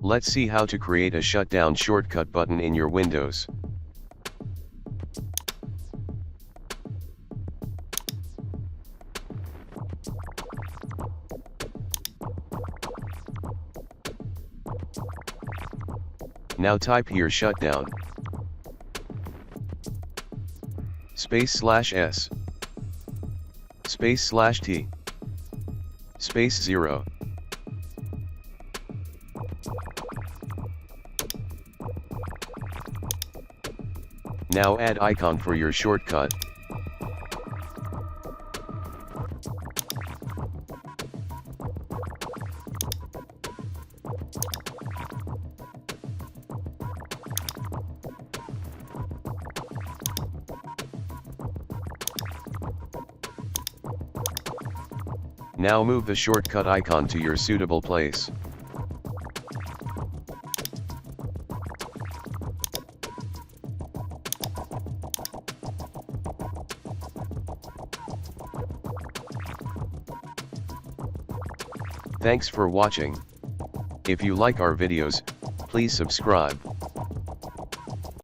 Let's see how to create a shutdown shortcut button in your Windows. Now type here shutdown /s /t /0. Now add icon for your shortcut. Now move the shortcut icon to your suitable place. Thanks for watching. If you like our videos, please subscribe.